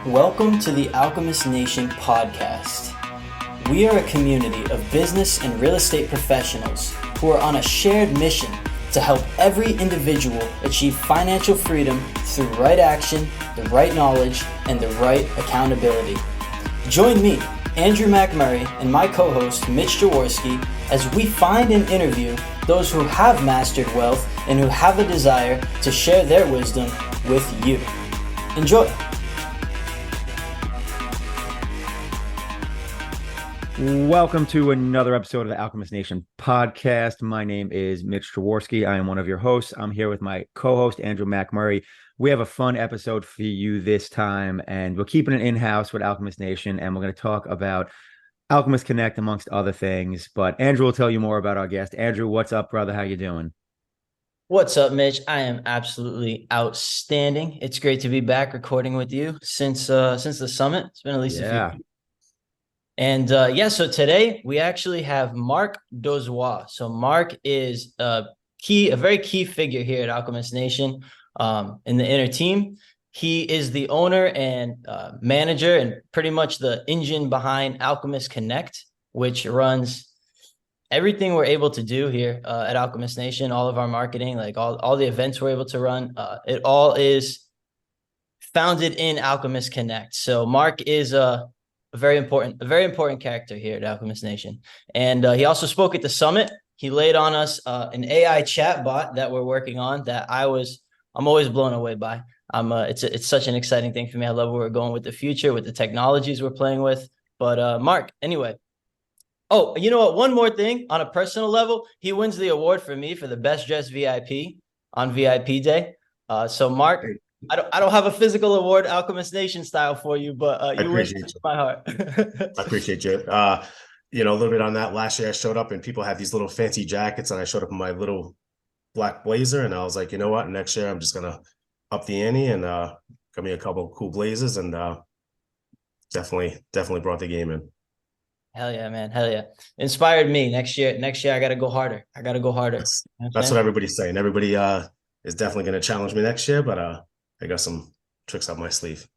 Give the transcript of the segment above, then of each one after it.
Welcome to the Alchemist Nation podcast. We are a community of business and real estate professionals who are on a shared mission to help every individual achieve financial freedom through right action, the right knowledge, and the right accountability. Join me, Andrew McMurray, and my co-host Mitch Jaworski as we find and interview those who have mastered wealth and who have a desire to share their wisdom with you. Enjoy. Welcome to another episode of the Alchemist Nation podcast. My name is Mitch Jaworski. I am one of your hosts. I'm here with my co-host, Andrew McMurray. We have a fun episode for you this time, and we're keeping it in-house with Alchemist Nation, and we're going to talk about Alchemist Connect, amongst other things. But Andrew will tell you more about our guest. Andrew, what's up, brother? How you doing? What's up, Mitch? I am absolutely outstanding. It's great to be back recording with you since the summit. It's been at least a few weeks. And so today we actually have Marc Dozois. So Marc is a very key figure here at Alchemist Nation in the inner team. He is the owner and manager and pretty much the engine behind Alchemist Connect, which runs everything we're able to do here at Alchemist Nation, all of our marketing, like all the events we're able to run. It all is founded in Alchemist Connect. So Marc is a very important character here at Alchemist Nation. And he also spoke at the summit. He laid on us an AI chat bot that we're working on that I'm always blown away by. It's such an exciting thing for me. I love where we're going with the future, with the technologies we're playing with. But Marc, anyway. Oh, you know what? One more thing on a personal level, he wins the award for me for the best dressed VIP on VIP day. So Marc, I don't have a physical award, Alchemist Nation style for you, but you win my heart. I appreciate you. A little bit on that. Last year I showed up and people had these little fancy jackets, and I showed up in my little black blazer, and I was like, you know what? Next year I'm just gonna up the ante and got me a couple of cool blazers, and definitely brought the game in. Hell yeah, man. Hell yeah. Inspired me. Next year I gotta go harder. That's what everybody's saying. Everybody is definitely gonna challenge me next year, but I got some tricks up my sleeve.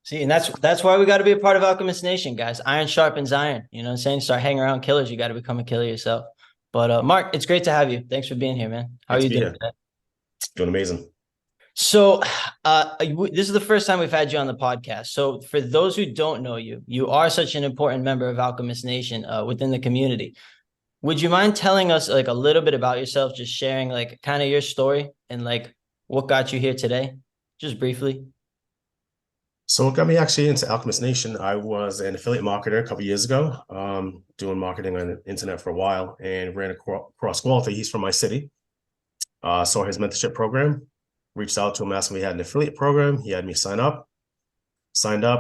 See, and that's why we got to be a part of Alchemist Nation, guys. Iron sharpens iron. You know what I'm saying? Start hanging around killers. You got to become a killer yourself. But Marc, it's great to have you. Thanks for being here, man. How are you doing today? Doing amazing. So this is the first time we've had you on the podcast. So for those who don't know you, you are such an important member of Alchemist Nation within the community. Would you mind telling us like a little bit about yourself, just sharing like kind of your story and like what got you here today? Just briefly. So what got me actually into Alchemist Nation, I was an affiliate marketer a couple of years ago, doing marketing on the internet for a while, and ran across Walter. He's from my city. Saw his mentorship program, reached out to him, asking if he had an affiliate program. He had me signed up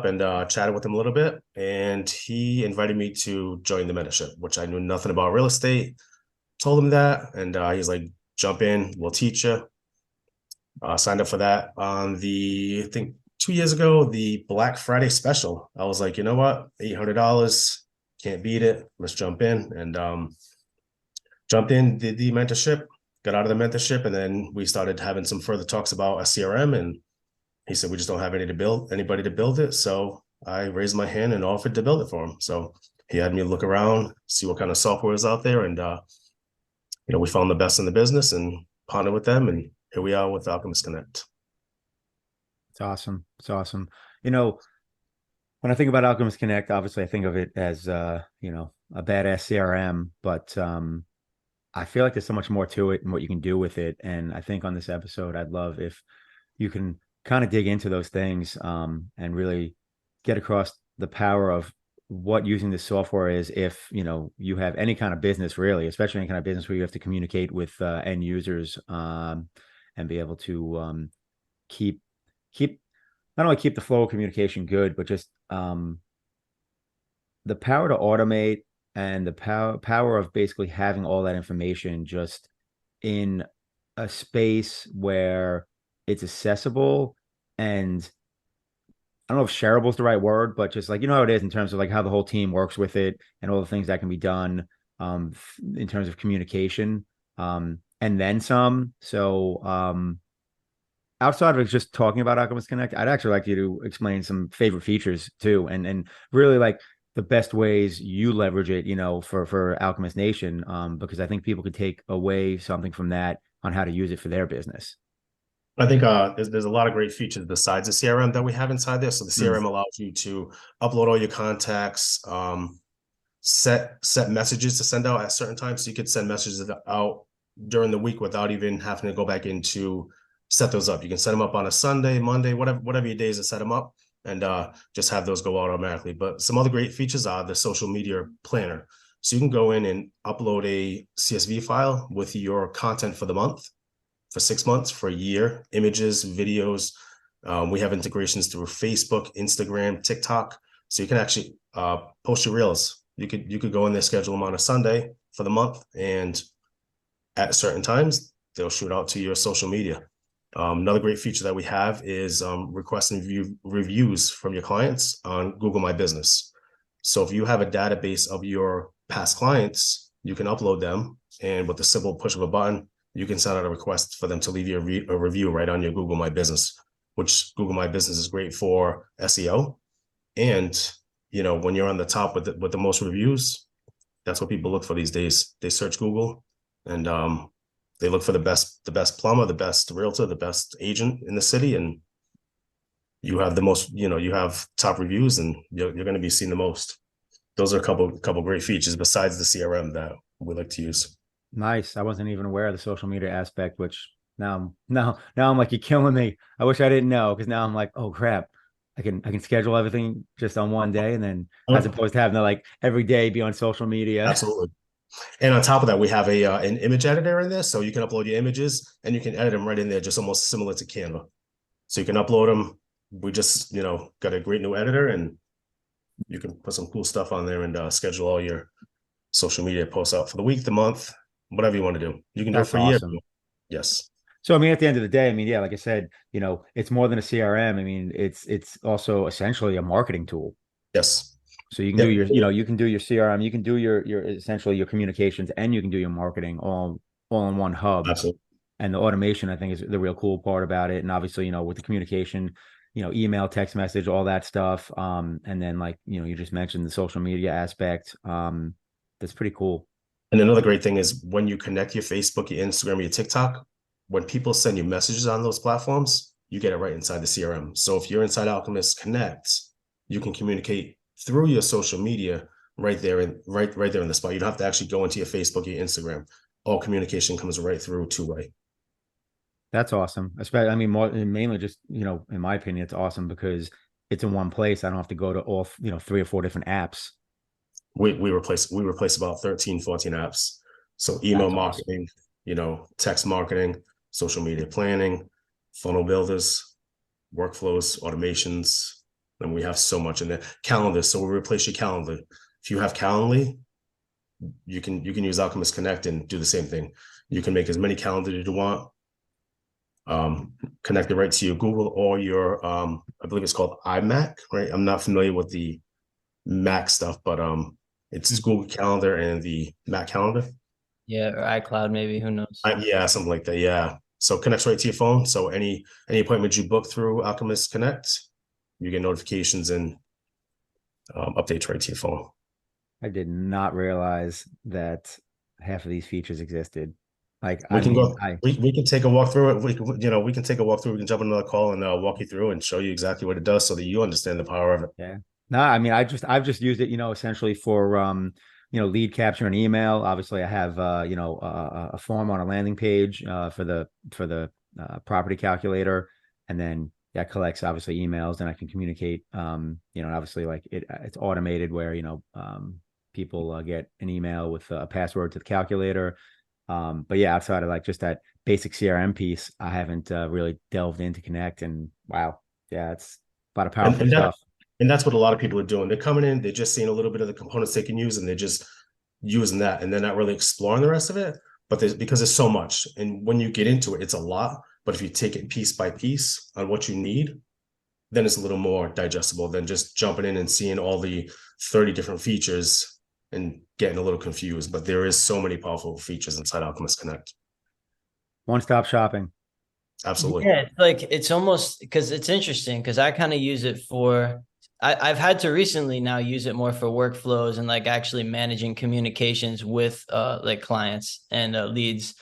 and chatted with him a little bit. And he invited me to join the mentorship, which I knew nothing about real estate. Told him that, and he's like, jump in, we'll teach you. Signed up for that on I think 2 years ago, the Black Friday special. I was like, you know what? $800, can't beat it. Let's jump in. And jumped in, did the mentorship, got out of the mentorship, and then we started having some further talks about a CRM. And he said, we just don't have anybody to build it. So I raised my hand and offered to build it for him. So he had me look around, see what kind of software is out there. And, we found the best in the business and partnered with them. And here we are with Alchemist Connect. It's awesome. It's awesome. When I think about Alchemist Connect, obviously I think of it as, a badass CRM, but I feel like there's so much more to it and what you can do with it. And I think on this episode, I'd love if you can kind of dig into those things and really get across the power of what using this software is if, you have any kind of business, really, especially any kind of business where you have to communicate with end users and be able to keep not only keep the flow of communication good, but just the power to automate and the power of basically having all that information just in a space where it's accessible and I don't know if shareable is the right word, but just like, how it is in terms of like how the whole team works with it and all the things that can be done in terms of communication and then some. So outside of just talking about Alchemist Connect, I'd actually like you to explain some favorite features too, and really like the best ways you leverage it, for Alchemist Nation, because I think people could take away something from that on how to use it for their business. I think there's a lot of great features besides the CRM that we have inside there. So the Mm. CRM allows you to upload all your contacts, set messages to send out at certain times. So you could send messages out during the week without even having to go back in to set those up. You can set them up on a Sunday, Monday, whatever your days to set them up, and just have those go out automatically. But some other great features are the social media planner. So you can go in and upload a CSV file with your content for the month, for 6 months, for a year, images, videos. We have integrations through Facebook, Instagram, TikTok. So you can actually post your reels. You could go in there, schedule them on a Sunday for the month, and at certain times, they'll shoot out to your social media. Another great feature that we have is requesting reviews from your clients on Google My Business. So if you have a database of your past clients, you can upload them, and with the simple push of a button, you can send out a request for them to leave you a review right on your Google My Business, which Google My Business is great for SEO. And, when you're on the top with the most reviews, that's what people look for these days. They search Google, and they look for the best plumber, the best realtor, the best agent in the city. And you have the most, you have top reviews, and you're going to be seen the most. Those are a couple great features besides the CRM that we like to use. Nice. I wasn't even aware of the social media aspect, which now I'm like, you're killing me. I wish I didn't know, because now I'm like, oh crap. I can schedule everything just on one day, and then as opposed to having to like every day be on social media. Absolutely. And on top of that, we have an image editor in there, so you can upload your images and you can edit them right in there, just almost similar to Canva. So you can upload them. We just, got a great new editor, and you can put some cool stuff on there and schedule all your social media posts out for the week, the month, whatever you want to do. You can do it That's for a year. awesome. Yes. So I mean, at the end of the day, I mean, yeah, like I said, it's more than a CRM. I mean, it's also essentially a marketing tool. Yes. So you can do your, you can do your CRM, you can do your essentially your communications, and you can do your marketing all in one hub. Absolutely. And the automation, I think, is the real cool part about it. And obviously, with the communication, email, text message, all that stuff. And then like, you just mentioned the social media aspect. That's pretty cool. And another great thing is when you connect your Facebook, your Instagram, your TikTok, when people send you messages on those platforms, you get it right inside the CRM. So if you're inside Alchemist Connect, you can communicate through your social media right there in the spot. You don't have to actually go into your Facebook, your Instagram. All communication comes right through two-way. That's awesome. Especially, I mean, mainly just, in my opinion, it's awesome because it's in one place. I don't have to go to all, 3 or 4 different apps. We replace about 13, 14 apps. So email That's marketing, text marketing, social media planning, funnel builders, workflows, automations. And we have so much in there. Calendar. So we replace your calendar. If you have Calendly, you can use Alchemist Connect and do the same thing. You can make as many calendars as you want. Connect it right to your Google or your I believe it's called iMac, right? I'm not familiar with the Mac stuff, but it's Google Calendar and the Mac Calendar. Yeah, or iCloud maybe, who knows? Yeah, something like that. Yeah. So connects right to your phone. So any appointment you book through Alchemist Connect, you get notifications and updates right to your phone. I did not realize that half of these features existed. Like we can take a walk through it. We can take a walk through. We can jump on another call and walk you through and show you exactly what it does so that you understand the power of it. Yeah. No, I mean, I've just used it, essentially for lead capture and email. Obviously, I have a form on a landing page for the property calculator, and then that collects obviously emails, and I can communicate. Obviously, like it's automated where people get an email with a password to the calculator. But yeah, outside of like just that basic CRM piece, I haven't really delved into Connect. And wow, yeah, it's a lot of powerful stuff. And that's what a lot of people are doing. They're coming in, they're just seeing a little bit of the components they can use, and they're just using that, and they're not really exploring the rest of it. But because there's so much, and when you get into it, it's a lot. But if you take it piece by piece on what you need, then it's a little more digestible than just jumping in and seeing all the 30 different features and getting a little confused. But there is so many powerful features inside Alchemist Connect. One-stop shopping. Absolutely. Yeah, it's like it's almost because it's interesting because I kind of use it for I've had to recently now use it more for workflows and like actually managing communications with like clients and leads.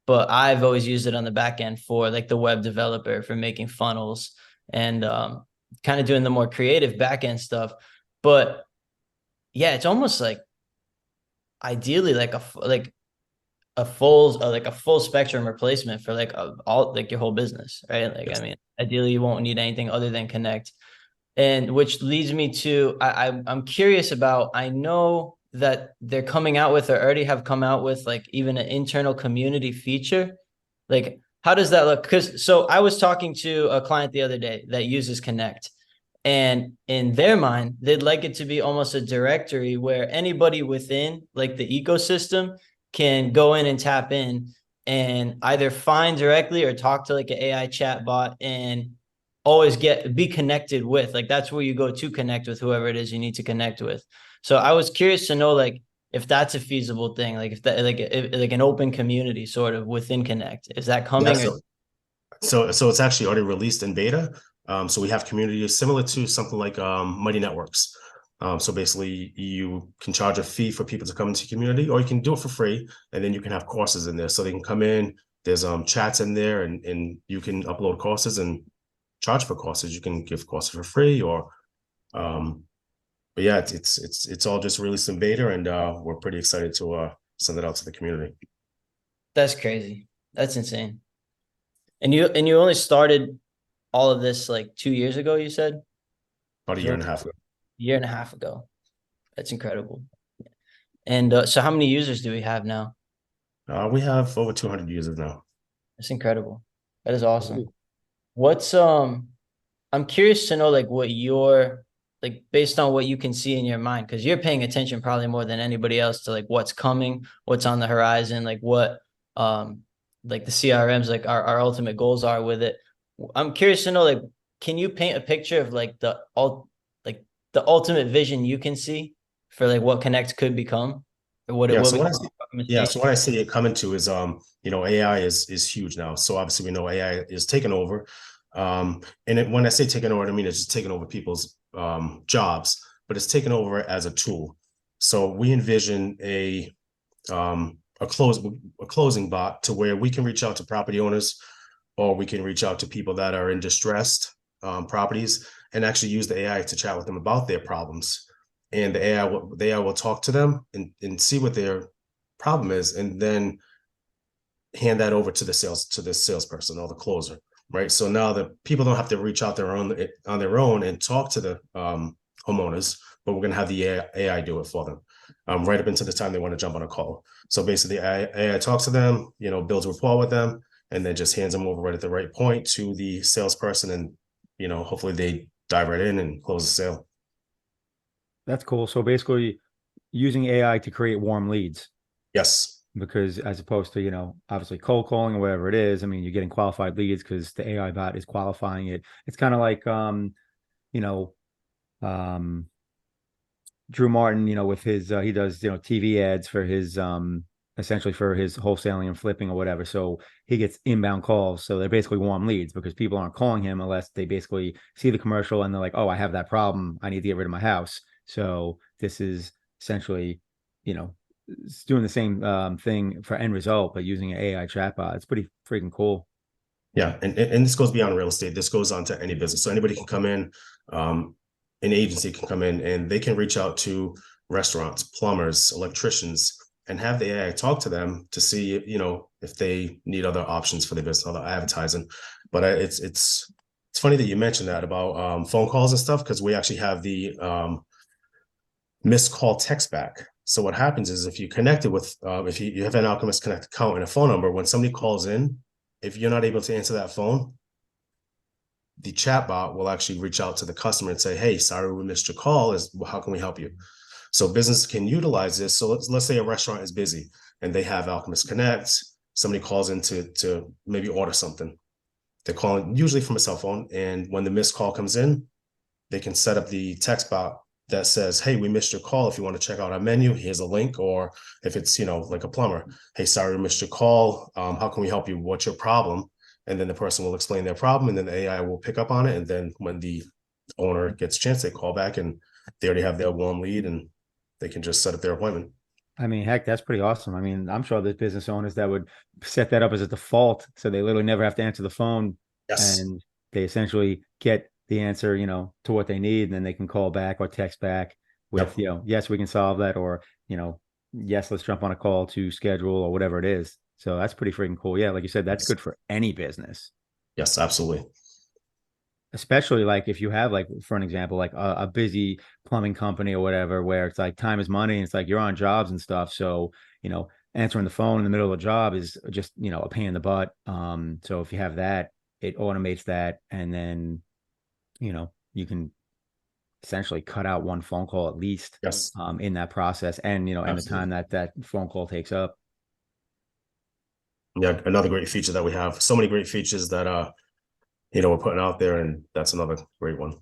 But I've always used it on the back end for like the web developer for making funnels and kind of doing the more creative back end stuff. But yeah, it's almost like ideally like a full spectrum replacement for like all like your whole business, right? Like, I Yes. mean, ideally you won't need anything other than Connect. And which leads me to I'm curious about, I know that they're coming out with or already have come out with like even an internal community feature. Like, how does that look? Because so I was talking to a client the other day that uses Connect. And in their mind, they'd like it to be almost a directory where anybody within like the ecosystem can go in and tap in and either find directly or talk to like an AI chat bot and always be connected with. Like that's where you go to connect with whoever it is you need to connect with. So I was curious to know like if that's a feasible thing, like if that like an open community sort of within Connect. Is that Yeah. coming or So it's actually already released in beta. So we have communities similar to something like Mighty Networks. So basically, you can charge a fee for people to come into your community, or you can do it for free, and then you can have courses in there. So they can come in. There's chats in there, and you can upload courses and charge for courses. You can give courses for free, or but yeah, it's all just released in beta, and we're pretty excited to send it out to the community. that's crazy. That's insane. And you only started all of this like 2 years ago, you said? About a year and a half ago. Year and a half ago. That's incredible. And so how many users do we have now? We have over 200 users now. That's incredible. That is awesome. What's I'm curious to know like what your like based on what you can see in your mind, because you're paying attention probably more than anybody else to like what's coming, what's on the horizon, like what like the CRMs, like our ultimate goals are with it. I'm curious to know like can you paint a picture of like the ultimate vision you can see for like what Connect could become or what it Yeah. will So become what I see, from a yeah. state? So what I see it coming to is, AI is huge now. So obviously we know AI is taking over. When I say taking over, I mean it's just taking over people's jobs, but it's taken over as a tool. So we envision a closing bot to where we can reach out to property owners, or we can reach out to people that are in distressed properties and actually use the AI to chat with them about their problems. And the AI will talk to them and see what their problem is, and then hand that over to the salesperson or the closer. Right. So now the people don't have to reach out on their own and talk to the homeowners, but we're going to have the AI do it for them, right up into the time they want to jump on a call. So basically, AI talks to them, builds a rapport with them, and then just hands them over right at the right point to the salesperson, and hopefully they dive right in and close the sale. That's cool. So basically, using AI to create warm leads, Yes. because as opposed to, obviously cold calling or whatever it is, I mean, you're getting qualified leads because the AI bot is qualifying it. It's kind of like, you know, um, Drew Martin, with his, he does, TV ads for his, essentially for his wholesaling and flipping or whatever. So he gets inbound calls. So they're basically warm leads because people aren't calling him unless they basically see the commercial and they're like, oh, I have that problem. I need to get rid of my house. So this is essentially, it's doing the same thing for end result, but using an AI chatbot. It's pretty freaking cool. Yeah, and this goes beyond real estate. This goes on to any business. So anybody can come in, an agency can come in and they can reach out to restaurants, plumbers, electricians, and have the AI talk to them to see, if they need other options for their business, other advertising. But it's funny that you mentioned that about phone calls and stuff, because we actually have the missed call text back. So what happens is if you connect it with, if you have an Alchemist Connect account and a phone number, when somebody calls in, if you're not able to answer that phone, the chatbot will actually reach out to the customer and say, "Hey, sorry we missed your call. How can we help you?" So business can utilize this. So let's say a restaurant is busy and they have Alchemist Connect. Somebody calls in to maybe order something. They're calling usually from a cell phone, and when the missed call comes in, they can set up the text bot that says, "Hey, we missed your call. If you want to check out our menu, here's a link." Or if it's like a plumber, "Hey, sorry we missed your call. How can we help you? What's your problem?" and then the person will explain their problem, and then the AI will pick up on it. And then when the owner gets a chance, they call back and they already have their warm lead and they can just set up their appointment. I mean, heck, that's pretty awesome. I mean, I'm sure there's business owners that would set that up as a default, so they literally never have to answer the phone, Yes. and they essentially get the answer, to what they need, and then they can call back or text back with, Yep. yes, we can solve that, or, yes, let's jump on a call to schedule or whatever it is. So that's pretty freaking cool. Yeah, like you said, that's good for any business. Yes, absolutely. Especially like if you have, like, for an example, like a busy plumbing company or whatever, where it's like time is money and it's like you're on jobs and stuff. So, answering the phone in the middle of a job is just, a pain in the butt. So if you have that, it automates that. And then, you can essentially cut out one phone call at least, Yes. in that process. And, and the time that phone call takes up. Yeah, another great feature that we have. So many great features that we're putting out there, and that's another great one.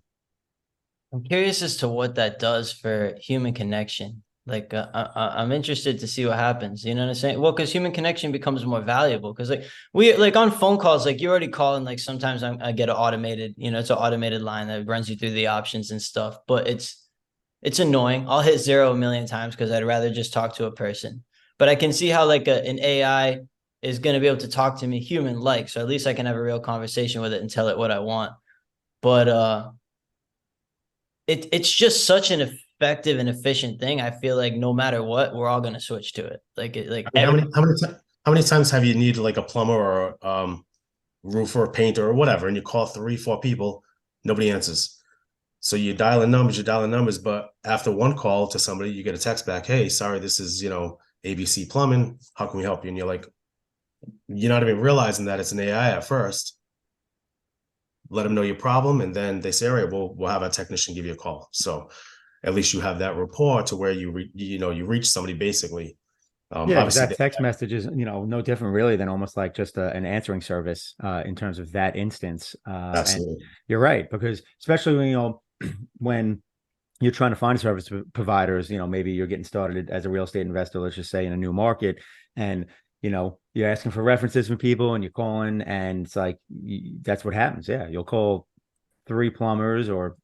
I'm curious as to what that does for human connection. Like, I'm interested to see what happens. You know what I'm saying? Well, because human connection becomes more valuable. Because like on phone calls, like you're already calling. Like sometimes I get an automated, it's an automated line that runs you through the options and stuff. But it's annoying. I'll hit 0 a million times because I'd rather just talk to a person. But I can see how like an AI is going to be able to talk to me human-like. So at least I can have a real conversation with it and tell it what I want. But it's just such an effective and efficient thing. I feel like no matter what, we're all going to switch to it. How many times have you needed like a plumber or roofer or painter or whatever, and you call 3, 4 people, nobody answers. So you're dialing numbers, but after one call to somebody, you get a text back, hey, sorry, this is, ABC Plumbing. How can we help you? And you're like, you're not even realizing that it's an AI at first. Let them know your problem, and then they say, all right, we'll have a technician give you a call. So at least you have that rapport to where you reach somebody basically. Yeah, because that text message is, no different really than almost like just an answering service in terms of that instance. Absolutely. And you're right, because especially when, when you're trying to find service providers, maybe you're getting started as a real estate investor, let's just say in a new market, and, you're asking for references from people and you're calling, and it's like, that's what happens. Yeah. You'll call 3 plumbers or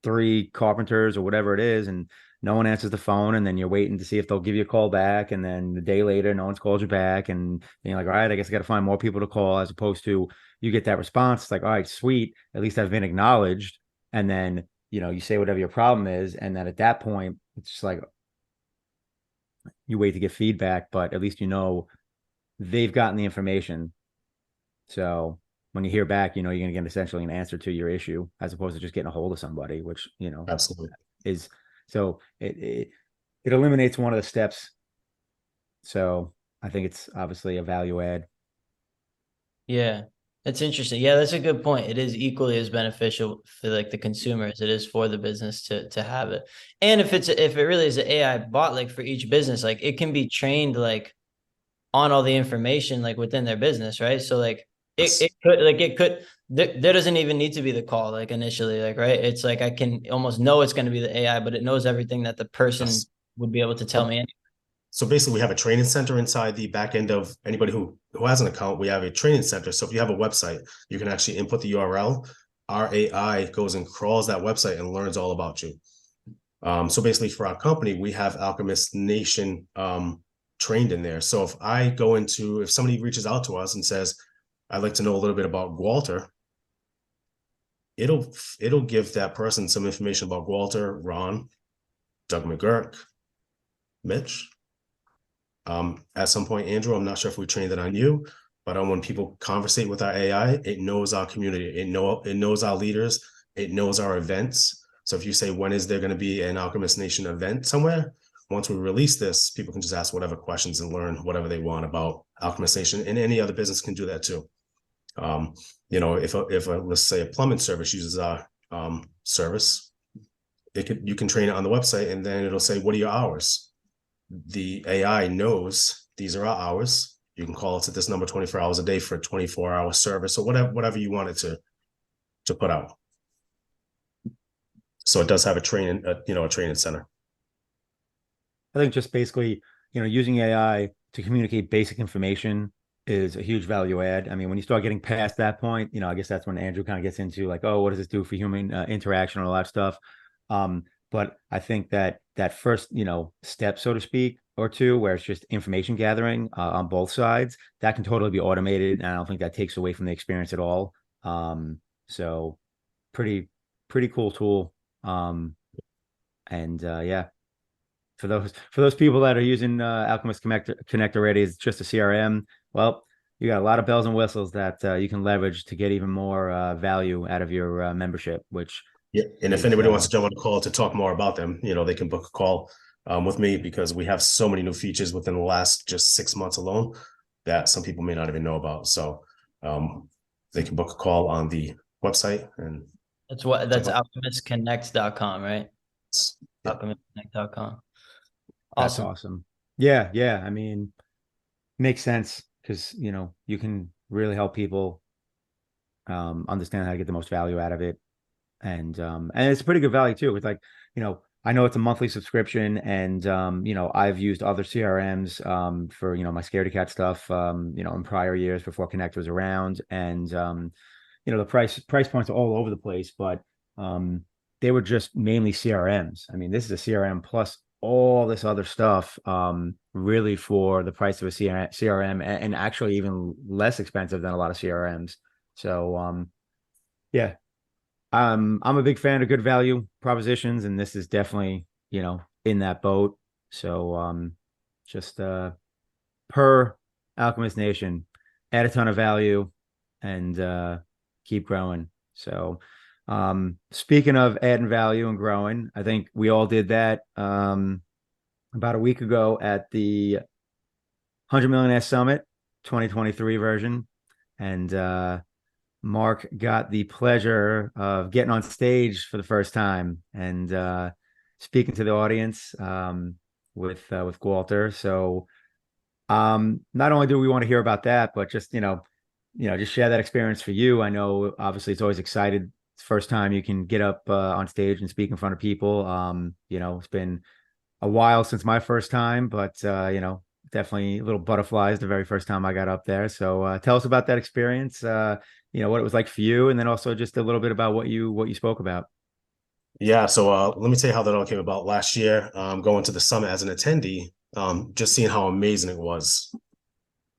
3 carpenters or whatever it is, and no one answers the phone, and then you're waiting to see if they'll give you a call back, and then the day later no one's called you back, and you're like, all right, I guess I got to find more people to call, as opposed to you get that response. It's like, all right, sweet, at least I've been acknowledged. And then you say whatever your problem is, and then at that point it's just like you wait to get feedback, but at least they've gotten the information. So when you hear back, you're going to get essentially an answer to your issue, as opposed to just getting a hold of somebody, which, Absolutely. is, so it eliminates one of the steps. So I think it's obviously a value add. Yeah, that's interesting. Yeah, that's a good point. It is equally as beneficial for like the consumer as it is for the business to have it. And if it really is an AI bot, like for each business, like it can be trained like on all the information like within their business, right? So like it could there doesn't even need to be the call like initially, like, right? It's like I can almost know it's going to be the AI, but it knows everything that the person Yes. would be able to tell me. So basically, we have a training center inside the back end of anybody who has an account. We have a training center. So if you have a website, you can actually input the URL. Our AI goes and crawls that website and learns all about you. So basically, for our company, we have Alchemist Nation trained in there. So if somebody reaches out to us and says, I'd like to know a little bit about Walter, it'll give that person some information about Walter, Ron, Doug McGurk, Mitch. At some point, Andrew, I'm not sure if we trained it on you, but when people conversate with our AI, it knows our community, it knows our leaders, it knows our events. So if you say, when is there going to be an Alchemist Nation event somewhere? Once we release this, people can just ask whatever questions and learn whatever they want about Alchemist Nation, and any other business can do that too. If let's say a plumbing service uses our service, you can train it on the website, and then it'll say, what are your hours? The AI knows these are our hours. You can call us at this number 24 hours a day for a 24-hour service, or whatever you want it to put out. So it does have a training center. I think just basically, using AI to communicate basic information is a huge value add. I mean, when you start getting past that point, I guess that's when Andrew kind of gets into like, oh, what does this do for human interaction and all that stuff. But I think that first, step, so to speak, or two, where it's just information gathering on both sides, that can totally be automated, and I don't think that takes away from the experience at all. So pretty cool tool. And yeah, for those people that are using Alchemist Connect already, it's just a CRM. Well, you got a lot of bells and whistles that you can leverage to get even more value out of your membership, which yeah. And if anybody wants to jump on a call to talk more about them, they can book a call with me, because we have so many new features within the last just 6 months alone that some people may not even know about. So they can book a call on the website. And that's alchemistconnect.com, right? Yeah. Alchemistconnect.com. That's Awesome. awesome. Yeah. I mean, makes sense because you can really help people understand how to get the most value out of it, and it's a pretty good value too. It's like I know it's a monthly subscription, and I've used other CRMs for my Scaredy Cat stuff in prior years before Connect was around, and the price points are all over the place, but they were just mainly CRMs. I mean, this is a CRM plus all this other stuff, really for the price of a CRM, and actually even less expensive than a lot of CRMs. So yeah, I'm a big fan of good value propositions, and this is definitely in that boat. So just per Alchemist Nation, add a ton of value and keep growing. So speaking of adding value and growing, I think we all did that about a week ago at the 100 Millionaire Summit 2023 version. And Marc got the pleasure of getting on stage for the first time and speaking to the audience with Walter. So not only do we want to hear about that, but just just share that experience for you. I know obviously it's always excited. It's the first time you can get up on stage and speak in front of people. It's been a while since my first time, but definitely a little butterflies the very first time I got up there. So tell us about that experience. What it was like for you, and then also just a little bit about what you spoke about. Yeah, so let me tell you how that all came about. Last year, going to the summit as an attendee, just seeing how amazing it was.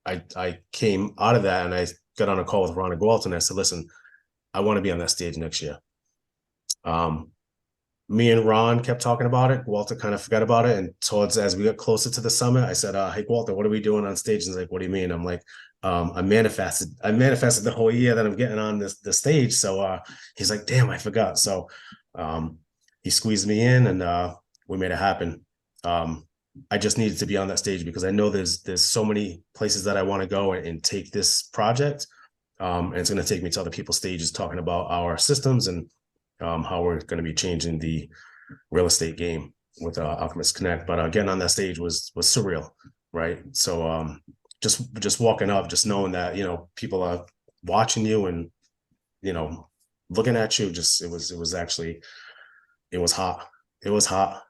I came out of that and I got on a call with Ron and Gwalt, and I said, listen, I want to be on that stage next year. Me and Ron kept talking about it. Walter kind of forgot about it. And as we got closer to the summit, I said, hey, Walter, what are we doing on stage? And he's like, what do you mean? I'm like, I manifested the whole year that I'm getting on the stage. So he's like, damn, I forgot. So he squeezed me in, and we made it happen. I just needed to be on that stage because I know there's so many places that I want to go and take this project. And it's going to take me to other people's stages talking about our systems and how we're going to be changing the real estate game with Alchemist Connect. But getting on that stage was surreal, right? So just walking up, just knowing that people are watching you and looking at you, it was hot. It was hot.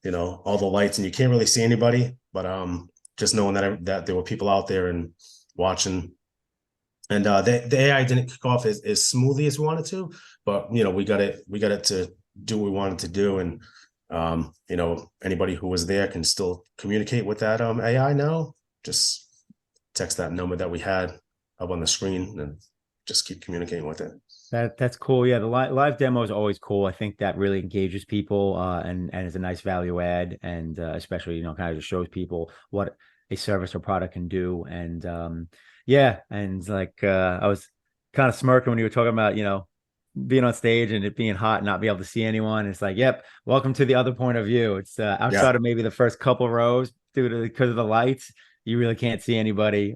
All the lights, and you can't really see anybody, but just knowing that there were people out there and watching. And the AI didn't kick off as smoothly as we wanted to, but we got it to do what we wanted to do. And anybody who was there can still communicate with that AI now. Just text that number that we had up on the screen and just keep communicating with it. That's cool. Yeah, the live demo is always cool. I think that really engages people and is a nice value add, and especially kind of just shows people what a service or product can do. And yeah, and like I was kind of smirking when you were talking about being on stage and it being hot and not be able to see anyone. It's like, yep, welcome to the other point of view. It's outside of maybe the first couple rows because of the lights, you really can't see anybody.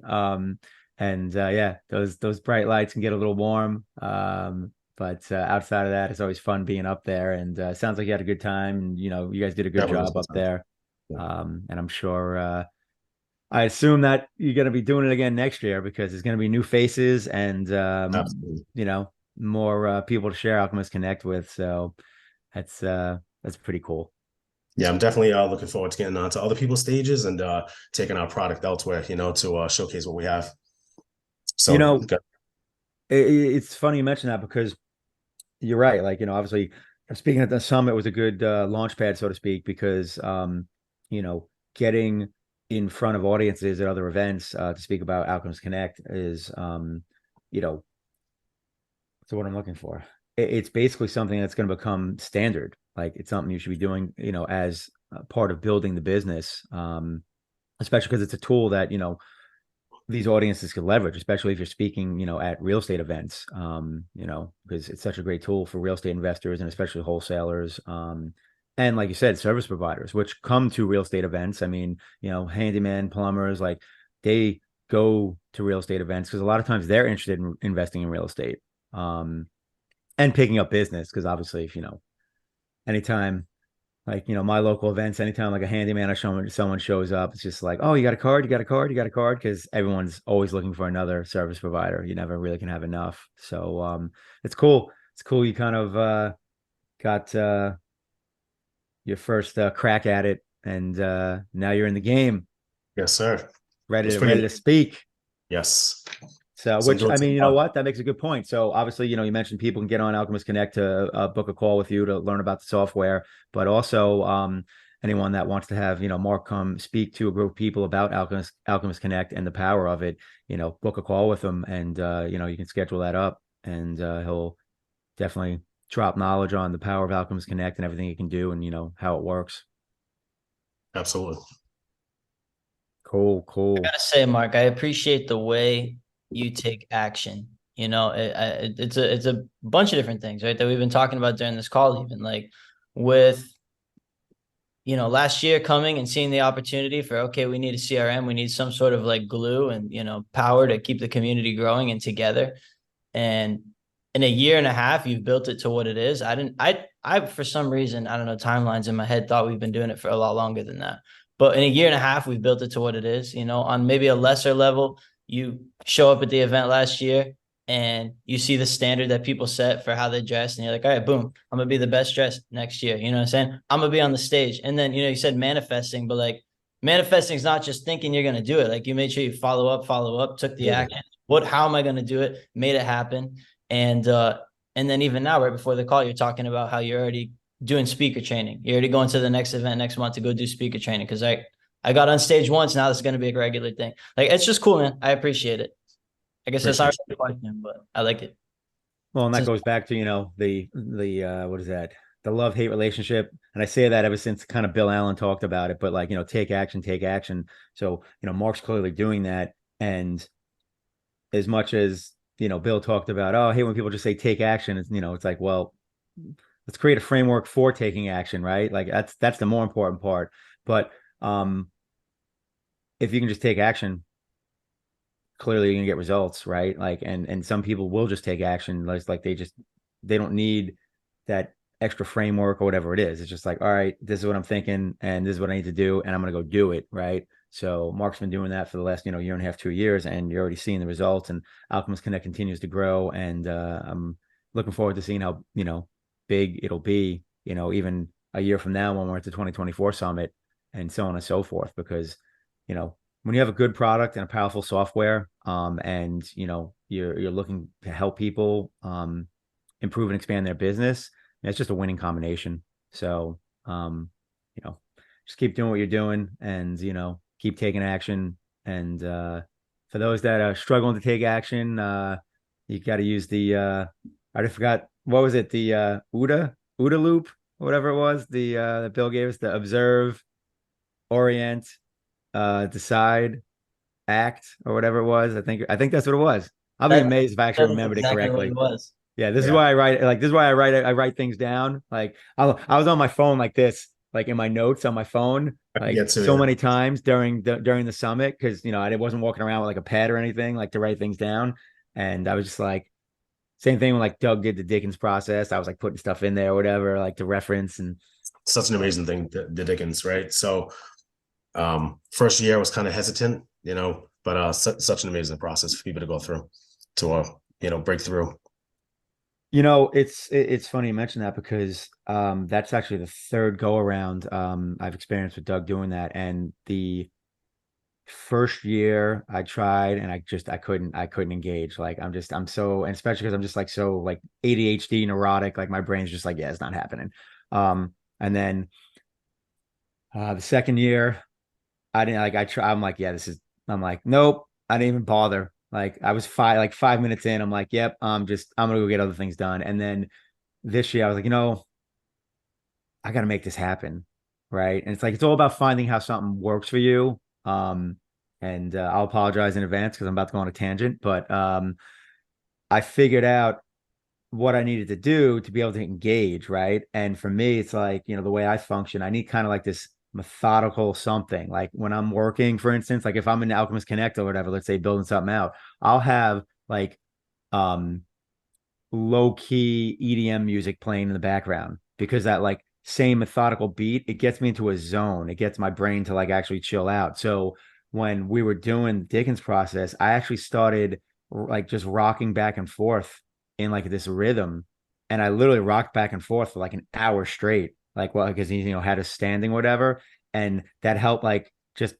And yeah, those bright lights can get a little warm. But outside of that, it's always fun being up there. And sounds like you had a good time. And, you guys did a good job up there. Yeah. And I'm sure I assume that you're going to be doing it again next year because there's going to be new faces and more people to share Alchemist Connect with. So that's pretty cool. Yeah, I'm definitely looking forward to getting onto other people's stages and taking our product elsewhere, to showcase what we have. You So know, it's funny you mention that because you're right. Like, obviously speaking at the summit was a good launch pad, so to speak, because getting in front of audiences at other events to speak about Outcomes Connect is so what I'm looking for. It's basically something that's going to become standard. Like it's something you should be doing, as part of building the business. Especially because it's a tool that, these audiences could leverage, especially if you're speaking, at real estate events, because it's such a great tool for real estate investors and especially wholesalers. And like you said, service providers, which come to real estate events. I mean, handyman, plumbers, like they go to real estate events because a lot of times they're interested in investing in real estate, um, and picking up business. Because obviously, if anytime like my local events, anytime like a handyman or someone shows up, it's just like, oh, you got a card, you got a card, you got a card, because everyone's always looking for another service provider. You never really can have enough. So it's cool. It's cool you kind of got your first crack at it, and now you're in the game, yes, sir. ready It's to pretty. speak. Yes. So, So I'm which doing I mean, some you know what? That makes a good point. So, obviously, you mentioned people can get on Alchemist Connect to book a call with you to learn about the software, but also anyone that wants to have Mark come speak to a group of people about Alchemist Connect and the power of it, book a call with him, and you can schedule that up, and he'll definitely drop knowledge on the power of Alchemist Connect and everything it can do, and how it works. Absolutely. Cool, I cool. gotta say, Mark, I appreciate the way you take action. It's a bunch of different things, right, that we've been talking about during this call, even like with last year coming and seeing the opportunity for, okay, we need a CRM, we need some sort of like glue and power to keep the community growing and together. And in a year and a half, you've built it to what it is. I for some reason, I don't know, timelines in my head thought we've been doing it for a lot longer than that. But in a year and a half, we've built it to what it is. On maybe a lesser level, you show up at the event last year and you see the standard that people set for how they dress, and you're like, all right, boom, I'm gonna be the best dressed next year. You know what I'm saying? I'm gonna be on the stage. And then, you said manifesting, but like manifesting is not just thinking you're gonna do it. Like you made sure you follow up, took the action. How am I gonna do it? Made it happen. And then even now, right before the call, you're talking about how you're already doing speaker training. You're already going to the next event next month to go do speaker training. Cause I got on stage once. Now this is going to be a regular thing. Like, it's just cool, man. I appreciate it. I guess that's not Appreciate really a question, but I like it. Well, and that goes back to, the what is that? The love-hate relationship. And I say that ever since kind of Bill Allen talked about it, but like, take action, take action. So, Mark's clearly doing that. And as much as, Bill talked about, oh, I hate when people just say take action. It's like, well, let's create a framework for taking action, right? Like that's the more important part. But if you can just take action, clearly you're gonna get results, right? Like, and some people will just take action, like they don't need that extra framework or whatever it is. It's just like, all right, this is what I'm thinking, and this is what I need to do, and I'm gonna go do it, right? So Mark's been doing that for the last, year and a half, 2 years, and you're already seeing the results. And Alchemist Connect continues to grow, and I'm looking forward to seeing how big it'll be, even a year from now when we're at the 2024 summit, and so on and so forth. Because when you have a good product and a powerful software, and you're looking to help people improve and expand their business, it's just a winning combination. So just keep doing what you're doing, and keep taking action. And for those that are struggling to take action, you got to use the I forgot, what was it, the OODA loop, whatever it was, the that Bill gave us, the observe, orient, decide, act, or whatever it was. I think that's what it was. I'll be amazed if I actually That's remembered it exactly what it correctly. was. Yeah, this is why I write, like, this is why I write things down. Like I was on my phone like this, like in my notes on my phone, I like forget to, so many times during the summit, because I wasn't walking around with like a pad or anything like to write things down. And I was just like, same thing when like Doug did the Dickens process. I was like putting stuff in there or whatever, like to reference. And such an amazing thing, the Dickens, right? So first year I was kind of hesitant, but such an amazing process for people to go through to break through. It's funny you mention that, because that's actually the third go around I've experienced with Doug doing that. And the first year I tried and I couldn't engage. Like I'm so, and especially because I'm just like so like ADHD neurotic, like my brain's just like, yeah, it's not happening. And then the second year I didn't like I try I'm like, yeah, I'm like, nope, I didn't even bother. Like I was 5 minutes in, I'm like, yep, I'm gonna go get other things done. And then this year I was like, I gotta make this happen. Right. And it's like it's all about finding how something works for you. And I'll apologize in advance because I'm about to go on a tangent, but I figured out what I needed to do to be able to engage, right? And for me, it's like, the way I function, I need kind of like this methodical something. Like when I'm working, for instance, like if I'm in Alchemist Connect or whatever, let's say building something out, I'll have like um low key EDM music playing in the background because that like same methodical beat, it gets me into a zone. It gets my brain to like actually chill out. So when we were doing the Dickens process, I actually started like just rocking back and forth in like this rhythm. And I literally rocked back and forth for like an hour straight. Like, well, because he, had a standing, whatever. And that helped like just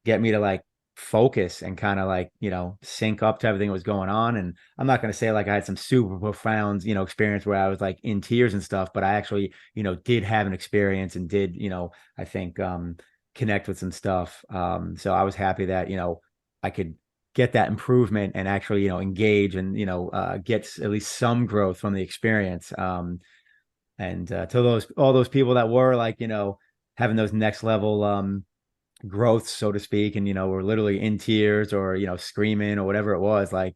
get me to like focus and kind of like, sync up to everything that was going on. And I'm not going to say like I had some super profound, experience where I was like in tears and stuff, but I actually, did have an experience and did, I think connect with some stuff. So I was happy that, I could get that improvement and actually, engage and, get at least some growth from the experience. And to all those people that were like, having those next level growth, so to speak, and were literally in tears or screaming or whatever it was, like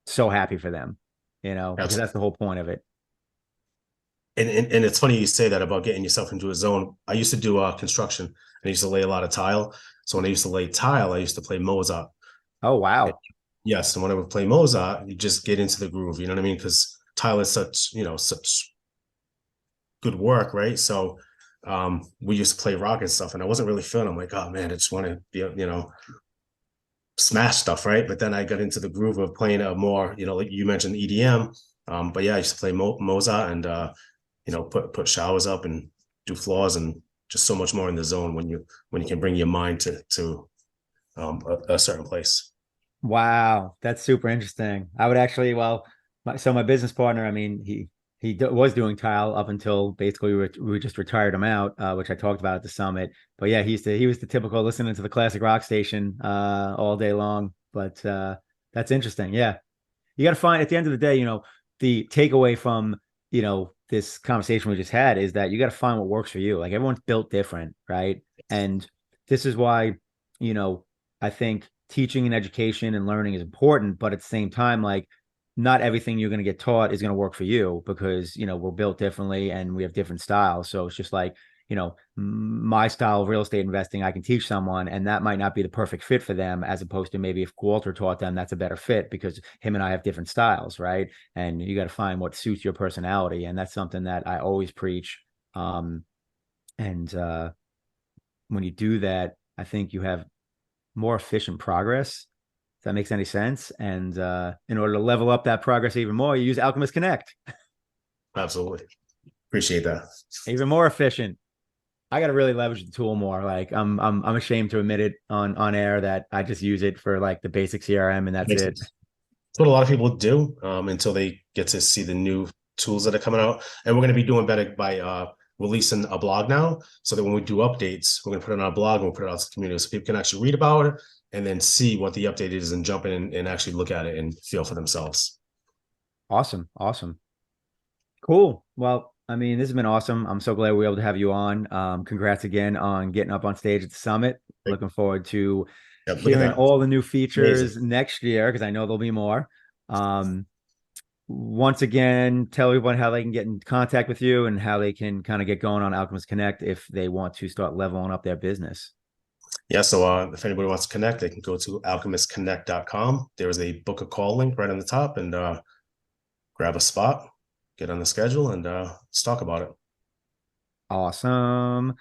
so happy for them, because that's the whole point of it. And it's funny you say that about getting yourself into a zone. I used to do construction and I used to lay a lot of tile. So when I used to lay tile, I used to play Mozart. Oh And wow. yes, and when I would play Mozart, you just get into the groove. You know what I mean? Because tile is such good work, right? So we used to play rock and stuff, and I wasn't really feeling. I'm like, oh man, I just want to be, smash stuff, right? But then I got into the groove of playing a more, like you mentioned EDM. But yeah, I used to play Mozart and put showers up and do floors and just so much more in the zone when you can bring your mind to a certain place. Wow, that's super interesting. I would actually, well, my business partner, I mean, was doing tile up until basically we just retired him out, which I talked about at the summit. But yeah, he was the typical listening to the classic rock station all day long. But that's interesting. Yeah, you got to find at the end of the day, the takeaway from this conversation we just had is that you got to find what works for you. Like everyone's built different, right? And this is why, you know, I think teaching and education and learning is important, but at the same time, like not everything you're going to get taught is going to work for you because, we're built differently and we have different styles. So it's just like, my style of real estate investing, I can teach someone, and that might not be the perfect fit for them, as opposed to maybe if Walter taught them, that's a better fit because him and I have different styles, right? And you got to find what suits your personality, and that's something that I always preach. And when you do that, I think you have more efficient progress. If that makes any sense. And in order to level up that progress even more, you use Alchemist Connect. Absolutely. Appreciate that. Even more efficient. I got to really leverage the tool more. Like I'm ashamed to admit it on air that I just use it for like the basic CRM and that's Makes it. sense. That's what a lot of people do until they get to see the new tools that are coming out. And we're going to be doing better by releasing a blog now, so that when we do updates, we're going to put it on our blog and we'll put it out to the community so people can actually read about it and then see what the update is and jump in and actually look at it and feel for themselves. Awesome. Awesome. Cool. Well, I mean, this has been awesome. I'm so glad we were able to have you on. Congrats again on getting up on stage at the summit. Looking forward to Yep, look at hearing that. all the new features Amazing. next year because I know there'll be more. Um, Once again, tell everyone how they can get in contact with you and how they can kind of get going on Alchemist Connect if they want to start leveling up their business. Yeah, so if anybody wants to connect, they can go to alchemistconnect.com. There is a book a call link right on the top and grab a spot, get on the schedule, and let's talk about it. Awesome.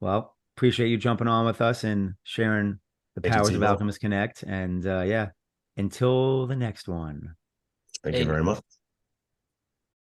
Well, appreciate you jumping on with us and sharing the Thank you, powers of Tebow. Alchemist Connect. And yeah, until the next one. Thank you Hey, very much.